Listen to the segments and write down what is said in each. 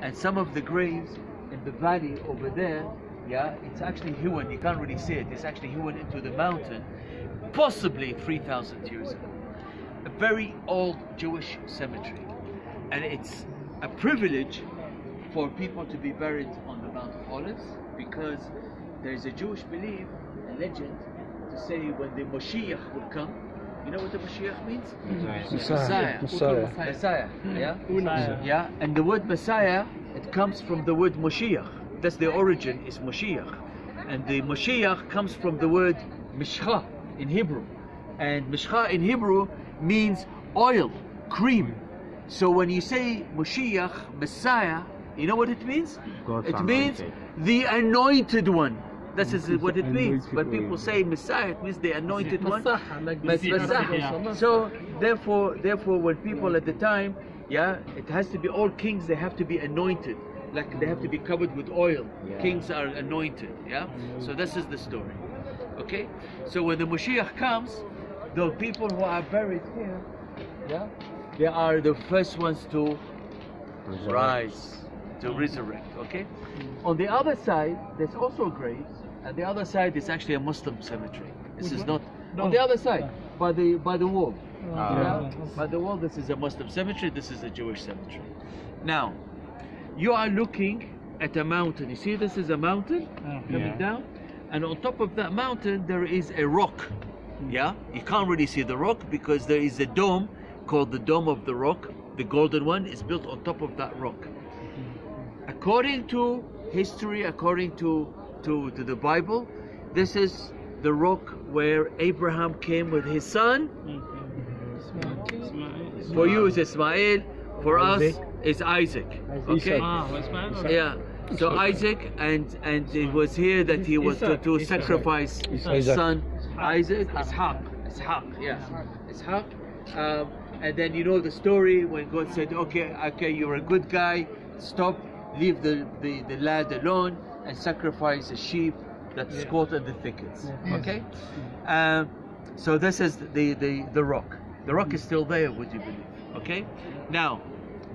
and some of the graves in the valley over there, yeah, it's actually hewn. You can't really see it. It's actually hewn into the mountain, possibly 3,000 years ago. A very old Jewish cemetery, and it's a privilege for people to be buried on the Mount of Olives, because there's a Jewish belief, a legend, to say when the Moshiach will come. You know what the Moshiach means? Messiah. Messiah. Yeah? Yeah. And the word Messiah, it comes from the word Moshiach. That's the origin, is Moshiach. And the Moshiach comes from the word Mishcha in Hebrew. And Mishcha in Hebrew means oil, cream. So when you say Moshiach, Messiah, you know what it means? It means the anointed one. This is what it means. But people say Messiah, it means the anointed one. Messiah. So therefore when people at the time, yeah, it has to be all kings, they have to be anointed. Like they have to be covered with oil. Kings are anointed, yeah? So this is the story. Okay? So when the Moshiach comes, the people who are buried here, yeah, they are the first ones to rise, to resurrect, okay? On the other side, there's also graves, and the other side is actually a Muslim cemetery. This is not, on the other side, by the wall. Yeah? By the wall, this is a Muslim cemetery, this is a Jewish cemetery. Now, you are looking at a mountain. You see this is a mountain coming down, and on top of that mountain there is a rock. Yeah, you can't really see the rock because there is a dome called the Dome of the Rock. The golden one is built on top of that rock. According to history, according to the Bible, this is the rock where Abraham came with his son. For you is Ismail, for us is Isaac. Okay? Yeah. So Isaac, and it was here that he was to sacrifice his son Isaac. Ishaq, yeah, Ishaq. And then you know the story when God said, okay, you're a good guy, stop, leave the lad alone and sacrifice a sheep that's caught in the thickets. Okay? So this is the rock. The rock is still there, would you believe? Okay? Now,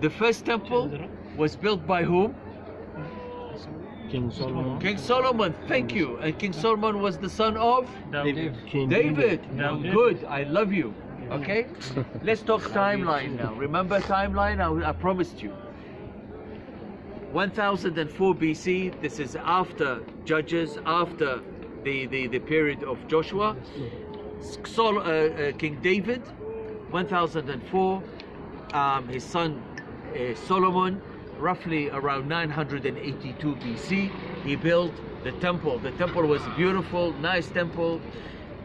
the first temple was built by whom? King Solomon. King Solomon, thank you. And King Solomon was the son of? David. David. Good, I love you. Okay? Let's talk timeline now. Remember timeline? I promised you. 1004 BC, this is after Judges, after the period of Joshua. King David, 1004, his son Solomon, roughly around 982 BC, he built the temple. The temple was beautiful, nice temple,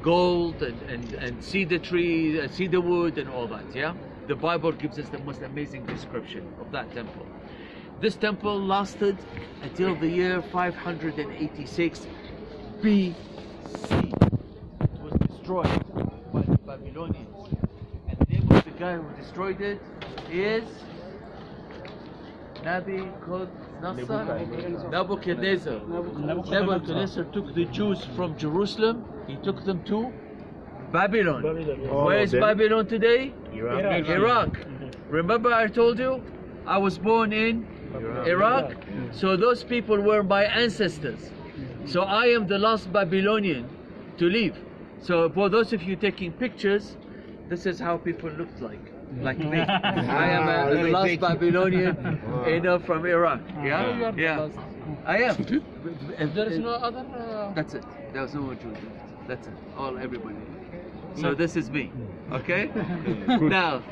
gold and cedar tree, cedar wood and all that, yeah? The Bible gives us the most amazing description of that temple. This temple lasted until the year 586 BC. It was destroyed by the Babylonians. And the name of the guy who destroyed it is Nebuchadnezzar. Nebuchadnezzar took the Jews from Jerusalem, he took them to Babylon. Where is Babylon today? Iraq. Remember I told you I was born in Iraq? So those people were my ancestors. So I am the last Babylonian to leave. So for those of you taking pictures, this is how people looked like me. I am the last Babylonian, from Iraq. Yeah, yeah, I am. If there is no other, that's it. There's no more Jews left. That's it. Everybody. So this is me. Okay. Now,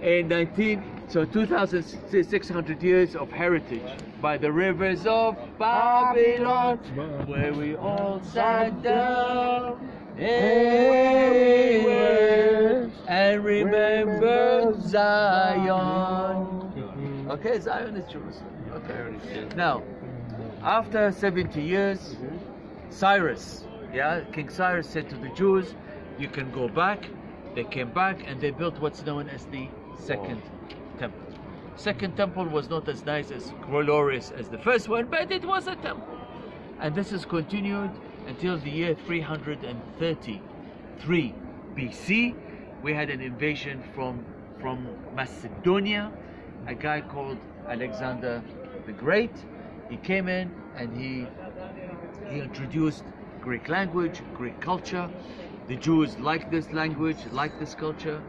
in 2,600 years of heritage by the rivers of Babylon, where we all sat down. Anywhere and remember Zion. Okay, Zion is Jerusalem. Okay. Now, after 70 years, Cyrus, King Cyrus said to the Jews, you can go back. They came back and they built what's known as the Second Temple. Second Temple was not as nice, as glorious as the first one, but it was a temple. And this is continued until the year 333 BC. We had an invasion from Macedonia, a guy called Alexander the Great. He came in and he introduced Greek language, Greek culture. The Jews liked this language, liked this culture.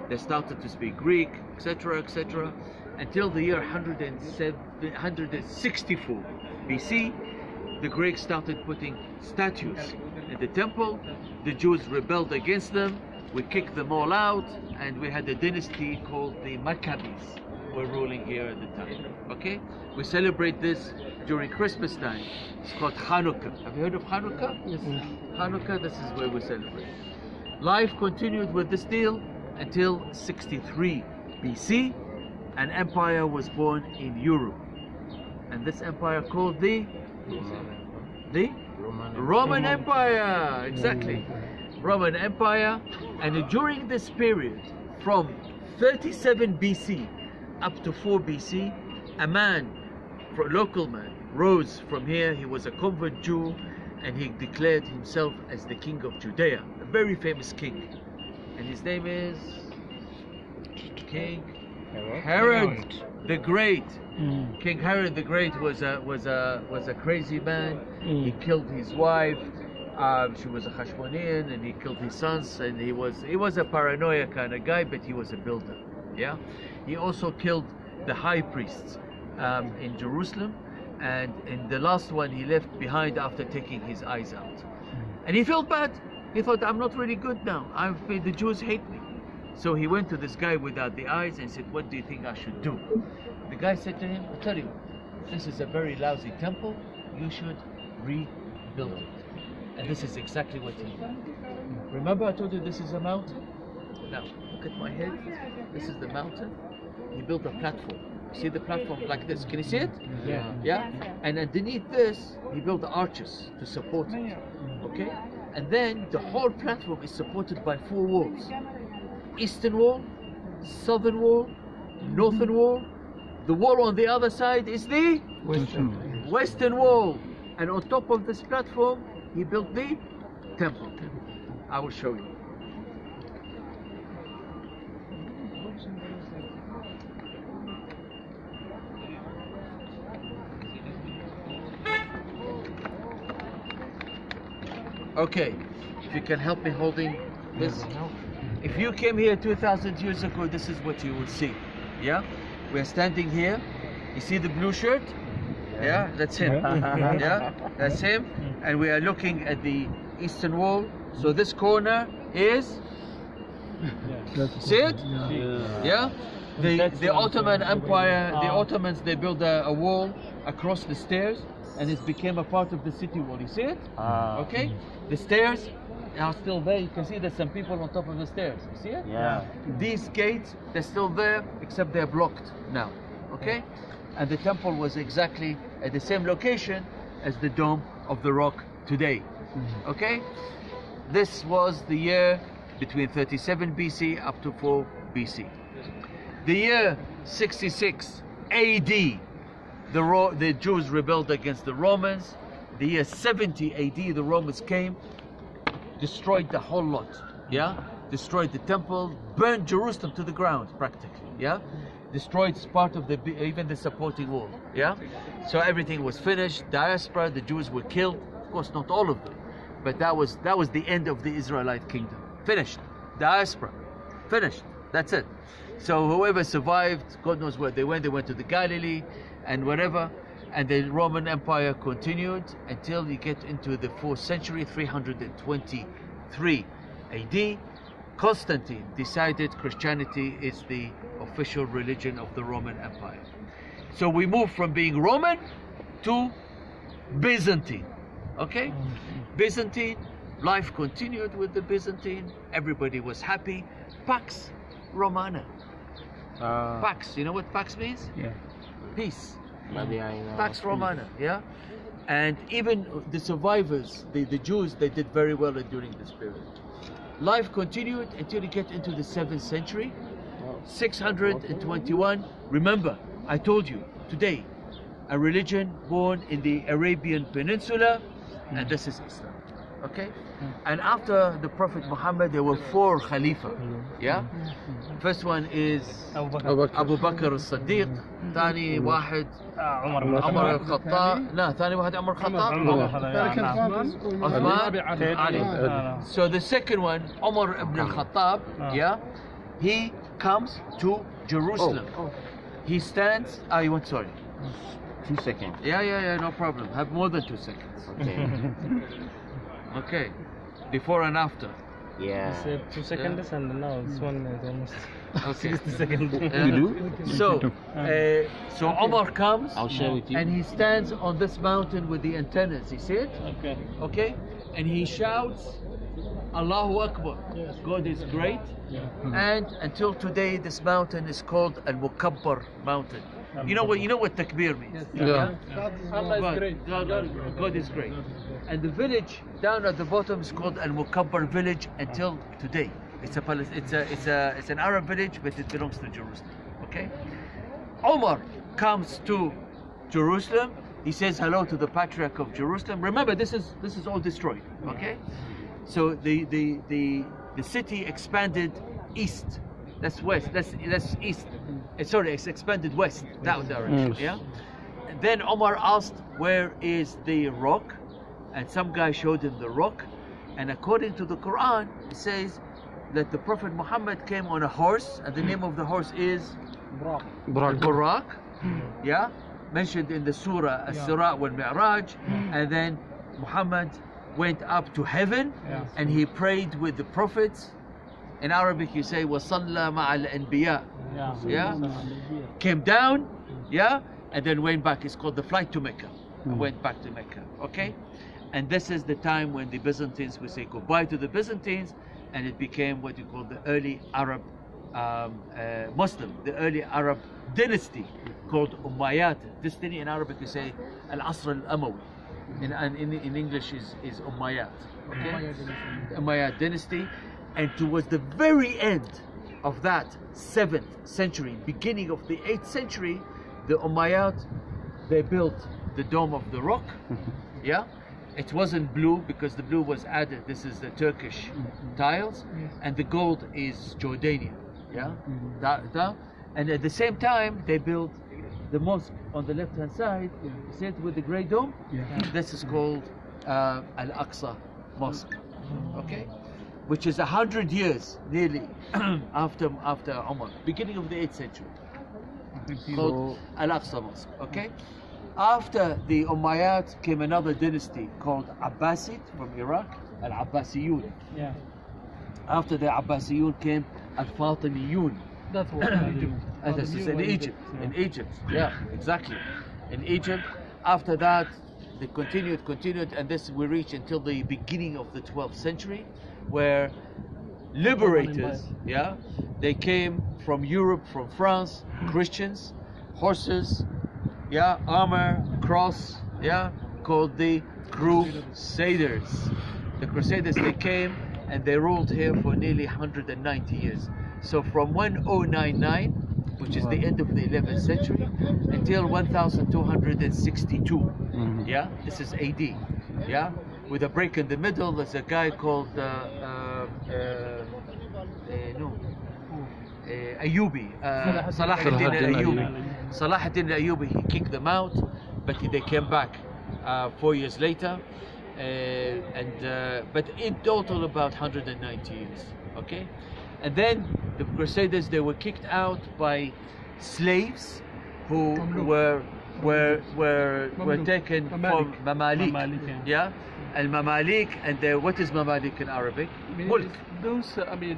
They started to speak Greek, etc., etc., until the year 164 BC. The Greeks started putting statues in the temple. The Jews rebelled against them. We kicked them all out, and we had a dynasty called the Maccabees were ruling here at the time. Okay? We celebrate this during Christmas time. It's called Hanukkah. Have you heard of Hanukkah? Yes. Hanukkah, this is where we celebrate. Life continued with this deal until 63 BC. An empire was born in Europe. And this empire called the Roman Empire. Exactly. Roman Empire. And during this period, from 37 BC up to 4 BC, a man, a local man, rose from here. He was a convert Jew, and he declared himself as the king of Judea, a very famous king. And his name is King Herod the Great. King Herod the Great was a crazy man. He killed his wife. She was a Hashmonean, and he killed his sons. And he was a paranoia kind of guy, but he was a builder. Yeah. He also killed the high priests in Jerusalem, and in the last one he left behind after taking his eyes out. And he felt bad. He thought, I'm not really good now. The Jews hate me. So he went to this guy without the eyes and said, what do you think I should do? The guy said to him, I'll tell you, this is a very lousy temple. You should rebuild it. And this is exactly what he did. Remember I told you this is a mountain? Now, look at my head. This is the mountain. He built a platform. See the platform like this? Can you see it? Yeah. Yeah? And underneath this, he built arches to support it. Okay? And then the whole platform is supported by 4 walls. Eastern wall, southern wall, northern wall. The wall on the other side is the western wall. And on top of this platform, he built the temple. I will show you. Okay, if you can help me holding this. If you came here 2,000 years ago, this is what you will see. Yeah? We're standing here. You see the blue shirt? Yeah, that's him. Yeah, that's him. And we are looking at the eastern wall. So this corner is... See it? Yeah? The Ottoman Empire, the Ottomans, they built a wall across the stairs, and it became a part of the city wall. You see it? Okay? The stairs are still there. You can see there's some people on top of the stairs. You see it? Yeah. These gates, they're still there, except they're blocked now. Okay? And the temple was exactly at the same location as the Dome of the Rock today. Okay? This was the year between 37 BC up to 4 BC. The year 66 AD, the Jews rebelled against the Romans. The year 70 AD, the Romans came, destroyed the whole lot, yeah? Destroyed the temple, burned Jerusalem to the ground, practically, yeah? Destroyed part of even the supporting wall, yeah? So everything was finished. Diaspora, the Jews were killed. Of course, not all of them, but that was the end of the Israelite kingdom. Finished. Diaspora, finished. That's it. So whoever survived, God knows where they went. They went to the Galilee and whatever. And the Roman Empire continued until you get into the 4th century, 323 AD. Constantine decided Christianity is the official religion of the Roman Empire. So we move from being Roman to Byzantine. Okay? Byzantine, life continued with the Byzantine. Everybody was happy. Pax Romana. Pax, you know what Pax means? Yeah. Peace. Pax Romana, yeah? And even the survivors, the Jews, they did very well during this period. Life continued until you get into the 7th century, 621. Remember, I told you, today, a religion born in the Arabian Peninsula, and this is Islam. Okay, and after the Prophet Muhammad, there were 4 Khalifa. Yeah, first one is Abu Bakr as-Siddiq. ثاني واحد عمر الخطاب. لا, ثاني واحد عمر الخطاب. عثمان. Ali. So the second one, Umar ibn al-Khattab. Yeah, he comes to Jerusalem. He stands. You want, sorry. 2 seconds. Yeah, no problem. Have more than 2 seconds. Okay. Okay, before and after. Yeah. 2 seconds and now it's 1 minute almost. Okay. 60 seconds. You do? So Omar comes, I'll share with you. and he stands on this mountain with the antennas. You see it? Okay. Okay, and he shouts, "Allahu Akbar! God is great!" And until today, this mountain is called Al-Mukabbar Mountain. You know what takbir means? Yeah. Allah is great. God is great. And the village down at the bottom is called Al-Mukabbar village until today. It's an Arab village, but it belongs to Jerusalem. Okay. Omar comes to Jerusalem. He says hello to the Patriarch of Jerusalem. Remember, this is all destroyed. Okay. So the city expanded east. That's west. That's east. Sorry, it's expanded west, that direction. Yeah. And then Omar asked, "Where is the rock?" And some guy showed him the rock. And according to the Quran, it says that the Prophet Muhammad came on a horse, and the name of the horse is Buraq. Yeah, mentioned in the Surah As-Sira wal Mi'raj. And then Muhammad went up to heaven, and he prayed with the prophets. In Arabic, you say "Wasalla ma'al anbiya." Yeah, came down, and then went back. It's called the flight to Mecca. Went back to Mecca. Okay, and this is the time when the Byzantines would say goodbye to the Byzantines, and it became what you call the early Arab Muslim, the early Arab dynasty called Umayyad. This dynasty in Arabic you say Al-Asr al-Amawi. In English is Umayyad. Okay, Umayyad dynasty. And towards the very end of that 7th century, beginning of the 8th century, the Umayyad, they built the Dome of the Rock. Yeah, it wasn't blue because the blue was added. This is the Turkish tiles, and the gold is Jordanian. Yeah, and at the same time they built the mosque on the left-hand side. See it with the grey dome? This is called Al-Aqsa Mosque. Okay. Which is 100 years nearly after Umar, beginning of the 8th century, called Al-Aqsa Mosque. Okay, after the Umayyad came another dynasty called Abbasid from Iraq, Al-Abbasiyun. Yeah. After the Abbasiyun came Al-Fatimiyun. That's what in Egypt. In Egypt, yeah, exactly. In Egypt. After that, they continued, and this we reach until the beginning of the 12th century, where liberators, they came from Europe, from France, Christians, horses, armor, cross, called the Crusaders. The Crusaders, they came and they ruled here for nearly 190 years. So from 1099, which is the end of the 11th century, until 1262. This is AD. With a break in the middle, there's a guy called Ayyubi, Salah ad-Din al-Ayyubi. Salah ad-Din al-Ayyubi, he kicked them out, but they came back 4 years later, but in total about 190 years. Okay, and then the Crusaders, they were kicked out by slaves who were taken from Mamalik. Al-Mamalik, and what is Mamalik in Arabic? Mulk. Those, slaves.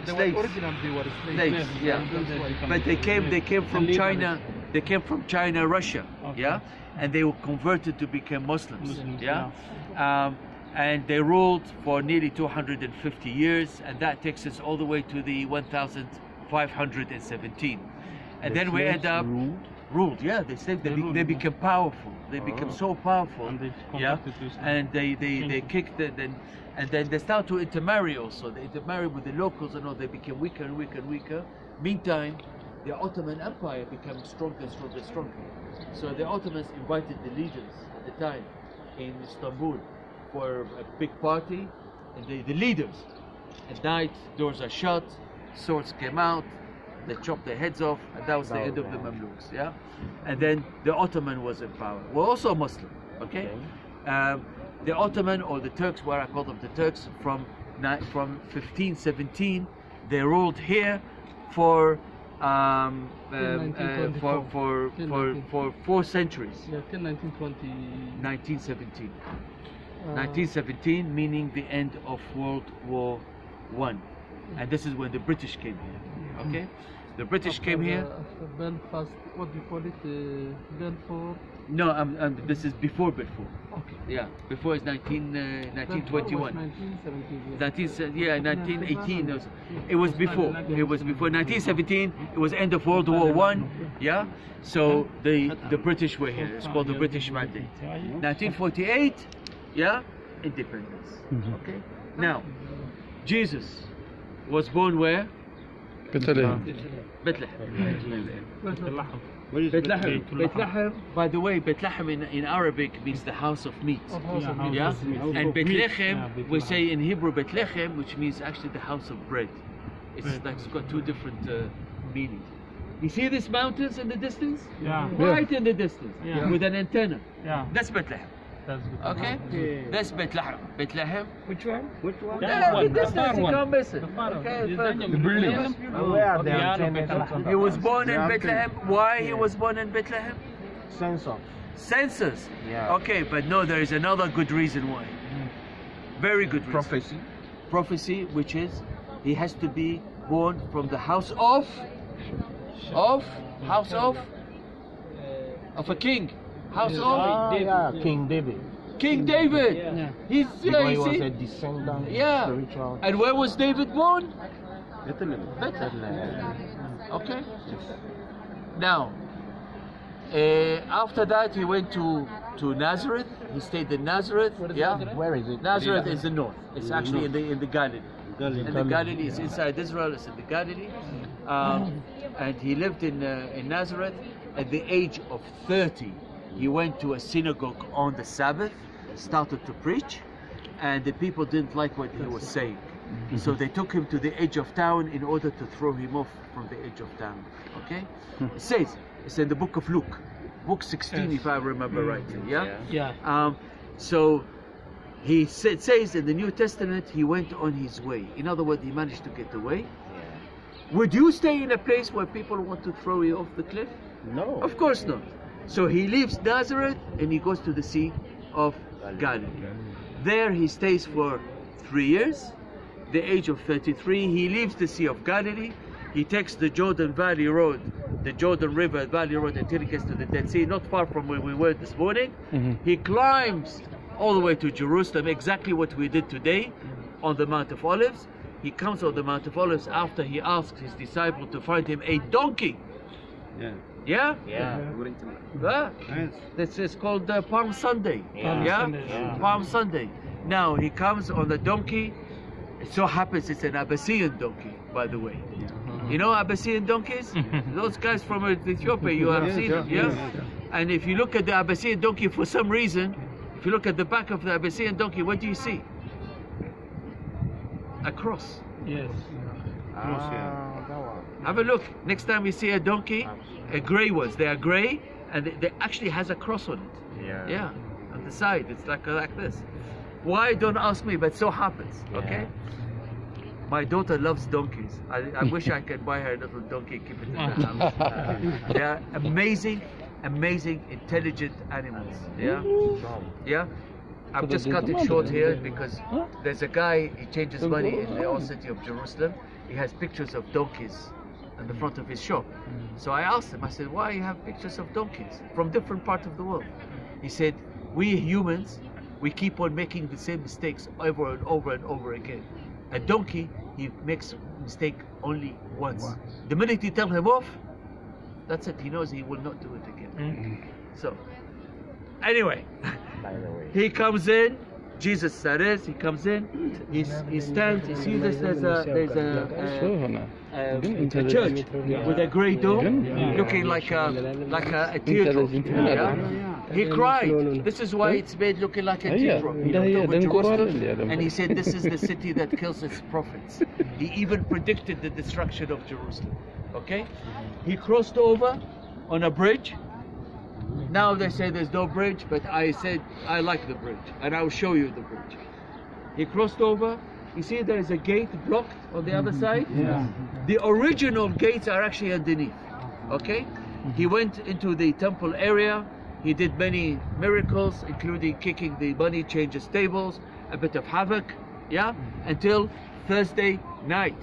Originally they were slaves. But they came from China. They came from China, Russia. Okay. And they were converted to become Muslims. And they ruled for nearly 250 years, and that takes us all the way to the 1517. And then we end up ruled. They became powerful. They became so powerful. And they kicked it, and then they start to intermarry also. They intermarry with the locals, and all. They became weaker and weaker and weaker. Meantime, the Ottoman Empire became stronger and stronger and stronger. So the Ottomans invited the leaders at the time in Istanbul for a big party, and the leaders. At night, doors are shut, swords came out, they chopped their heads off, and that was the end of the Mamluks. Yeah, and then the Ottoman was in power. We're also Muslim, okay? The Ottoman or the Turks, where I call them the Turks, from 1517, they ruled here for 4 centuries. Yeah, till 1920. 1917. 1917 meaning the end of World War I, and this is when the British came here. Okay, the British came here. After Belfast, what do you call it? Belfort. No, this is before Belfort. Okay. Yeah, before is 1921. 1917. Yeah, 1918. It was before. It was before 1917. It was end of World War I. Yeah. So the British were here. It's called the British Mandate. 1948. Yeah, independence. Okay. Now, Jesus was born where? Bethlehem. Bethlehem. By the way, Bethlehem in Arabic means the house of meat. Yeah. And Bethlehem, we say in Hebrew Bethlehem, which means actually the house of bread. It's got two different meanings. You see these mountains in the distance? Yeah. Right in the distance, Yeah. with an antenna. Yeah. That's Bethlehem. That's good. Okay? That's Bethlehem. Bethlehem. Which one? Which one? The distance, you can't miss it. Okay, The buildings. Where are the Yeah, antennas? he was born in Bethlehem. Why he was born in Bethlehem? Census. Census. Yeah. Okay, but no, there is another good reason why. Very good reason. Prophecy. Prophecy, which is he has to be born from the house of a king. House of King David. King David. Yeah. He's Because he you was see? a descendant. Yeah. Spiritual. And where was David born? Bethlehem. Okay. Now, after that, he went to Nazareth. He stayed in Nazareth. Yeah. Where is it? Nazareth is the north. It's actually in the Galilee. Galilee. And the Galilee is inside Israel. It's in the Galilee. And he lived in Nazareth. At the age of 30, he went to a synagogue on the Sabbath, started to preach, and the people didn't like what he was saying. So they took him to the edge of town in order to throw him off from the edge of town. Okay? It says, it's in the book of Luke, book 16, if I remember rightly. Yeah? Yeah. So he says in the New Testament, he went on his way. In other words, he managed to get away. Would you stay in a place where people want to throw you off the cliff? No. Of course not. So he leaves Nazareth and he goes to the Sea of Galilee. There he stays for 3 years. The age of 33, he leaves the Sea of Galilee. He takes the Jordan Valley Road, the Jordan River Valley Road, until he gets to the Dead Sea, not far from where we were this morning. He climbs all the way to Jerusalem, exactly what we did today on the Mount of Olives. He comes on the Mount of Olives after he asks his disciple to find him a donkey. Yeah? This is called Palm Sunday. Palm Sunday. Now he comes on the donkey. It so happens it's an Abyssinian donkey, by the way. You know Abyssinian donkeys? Those guys from Ethiopia, you have seen them, yeah? And if you look at the Abyssinian donkey, for some reason, if you look at the back of the Abyssinian donkey, what do you see? A cross. Yes. Have a look. Next time you see a donkey, a grey ones, they are grey, and they actually has a cross on it. Yeah, on the side. It's like this. Why? Don't ask me, but so happens. Okay. My daughter loves donkeys. I wish I could buy her a little donkey and keep it in the house. They are amazing, intelligent animals. Yeah. I've just cut it short here because there's a guy, he changes money in the old city of Jerusalem. He has pictures of donkeys in the front of his shop. So I asked him, I said, why you have pictures of donkeys from different parts of the world? He said, we humans, we keep on making the same mistakes over and over and over again. A donkey, he makes mistake only once. The minute you tell him off, that's it. He knows he will not do it again. So, anyway, he comes in. Jesus, that is, he comes in. He stands. You see this? There's a church with a grey dome, looking like a teardrop. Yeah? He cried. No, no, no. This is why it's made looking like a Yeah, teardrop. yeah, He yeah, looked over then Jerusalem, Quran, yeah, then- and he said, this is the city that kills its prophets. He even predicted the destruction of Jerusalem. Okay? He crossed over on a bridge. Now they say there's no bridge, but I said I like the bridge, and I'll show you the bridge. He crossed over. You see there is a gate blocked on the other side? Yeah. The original gates are actually underneath. Okay? He went into the temple area. He did many miracles, including kicking the money changers' tables, a bit of havoc, yeah, until Thursday night.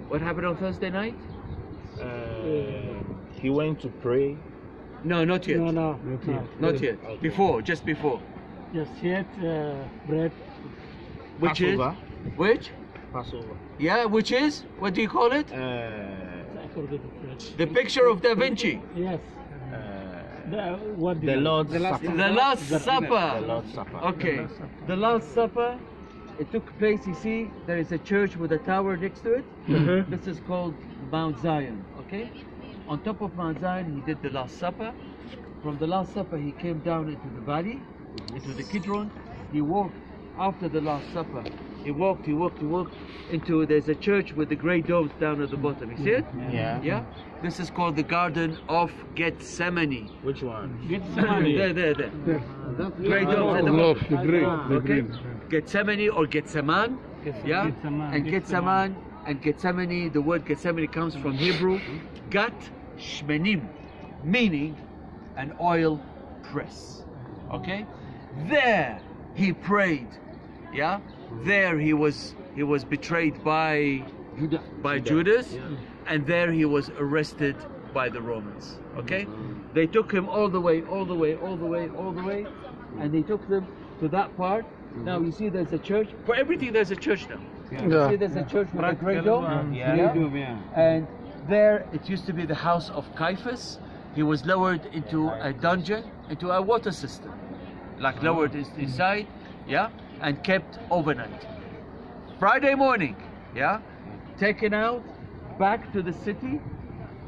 What happened on Thursday night? He went to pray. No, not yet. No. Not yet. Before, just before. Just yet bread. Which Passover. is? Which? Passover. Yeah, which is? What do you call it? I forget it. The picture of Da Vinci. Yes. What The Lord's Supper. The Last Supper. The Lord's Supper. Okay. The Last Supper, it took place, you see, there is a church with a tower next to it. This is called Mount Zion, okay? On top of Mount Zion, he did the Last Supper. From the Last Supper, he came down into the valley, into the Kidron. He walked after the Last Supper. He walked into, there's a church with the grey domes down at the bottom. You see it? Yeah. Yeah? This is called the Garden of Gethsemane. Which one? There. Grey domes at the No, bottom. the green, the Okay? green. Gethsemane or Gethsemane, yeah, and Gethsemane, the word Gethsemane comes from Hebrew, Gat Shmenim, meaning an oil press. Okay, there he prayed, yeah. There he was betrayed by Judas, and there he was arrested by the Romans. Okay, they took him all the way, and they took them to that part. Now you see there's a church. For everything there's a church now. You see there's a church with a great dome. And there it used to be the house of Caiaphas. He was lowered into a dungeon, into a water system. Like lowered inside, yeah, and kept overnight. Friday morning, yeah, taken out back to the city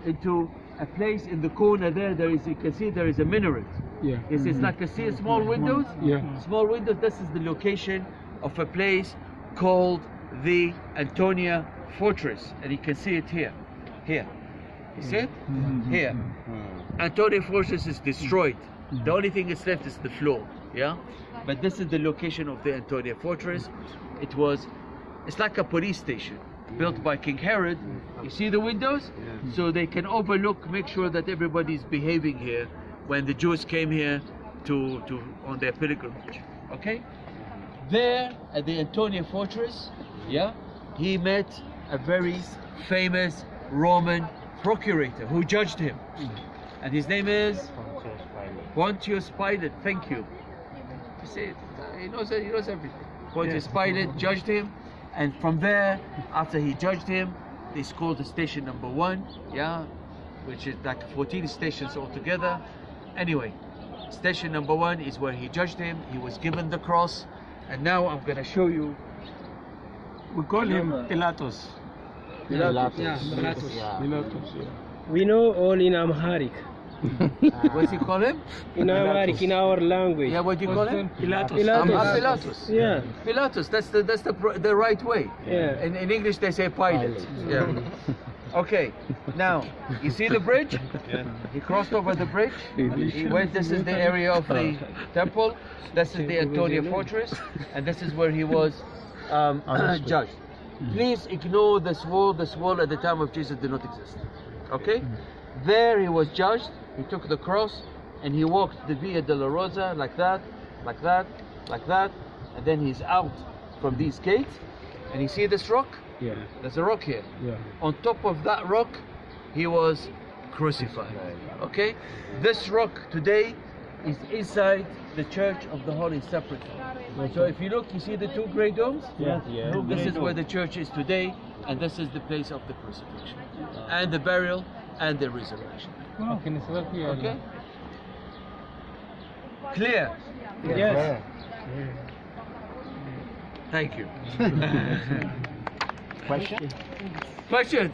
into a place in the corner there. There is, you can see there is a minaret. Yeah. It's like a see small windows. Yeah. Small windows. This is the location of a place called the Antonia Fortress, and you can see it here. Here, you see it? Here. Antonia Fortress is destroyed. The only thing that's left is the floor. Yeah, but this is the location of the Antonia Fortress. It's like a police station built by King Herod. You see the windows? So they can overlook, make sure that everybody's behaving here when the Jews came here to on their pilgrimage. Okay? There at the Antonia Fortress, yeah, he met a very famous Roman procurator who judged him. And his name is Pontius Pilate. Thank you. You see, he knows everything. Pontius Pilate judged him, and from there, after he judged him, they scored the station number 1, yeah, which is like 14 stations altogether. Anyway, station number 1 is where he judged him. He was given the cross, and now I'm gonna show you. We call him Pilatus. Pilatus. We know all in Amharic. What do you call him? In Amharic, in our language. Yeah, what do you call him? Pilatus. Pilatus. Yeah. Pilatus. That's the right way. Yeah. In English they say Pilate. Yeah. Okay. Now you see the bridge? He crossed over the bridge. He went. This is the area of the temple. This is the Antonia Fortress, and this is where he was judged. Please ignore this wall. This wall at the time of Jesus did not exist. Okay? There he was judged. He took the cross and he walked the Via Dolorosa like that, like that, like that, and then he's out from these gates. And you see this rock? Yeah. There's a rock here. Yeah. On top of that rock, he was crucified. Okay? This rock today is inside the Church of the Holy Sepulchre. So if you look, you see the 2 great domes? Yeah. This is where the church is today, and this is the place of the crucifixion, and the burial, and the resurrection. Okay? Clear? Yes. Thank you. Question? Questions?